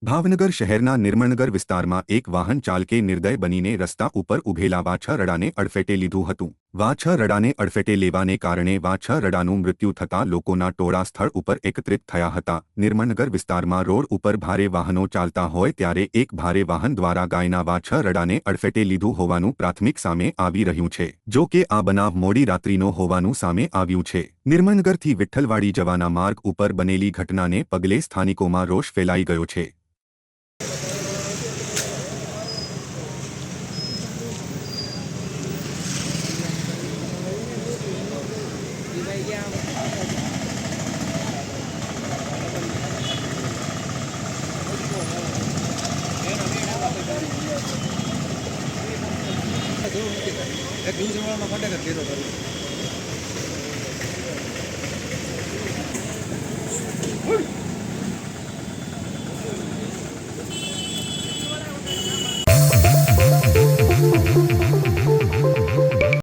ભાવનગર શહેરના નિર્મળનગર વિસ્તારમાં એક વાહન ચાલકે નિર્દય બનીને રસ્તા ઉપર ઊભેલા વાછરડાને અડફેટે લીધું હતું। વાછરડાને અડફેટે લેવાને કારણે વાછરડાનું મૃત્યુ થતાં લોકોના ટોળા સ્થળ ઉપર એકત્રિત થયા હતા। નિર્મળનગર વિસ્તારમાં રોડ ઉપર ભારે વાહનો ચાલતા હોય ત્યારે એક ભારે વાહન દ્વારા ગાયના વાછરડાને અડફેટે લીધું હોવાનું પ્રાથમિક સામે આવી રહ્યું છે। જો કે આ બનાવ મોડી રાત્રિનો હોવાનું સામે આવ્યું છે। નિર્મળનગરથી વિઠ્ઠલવાડી જવાના માર્ગ ઉપર બનેલી ઘટનાને પગલે સ્થાનિકોમાં રોષ ફેલાઈ ગયો છે। એક દિવસ કોન્ટેક્ટ કર્યો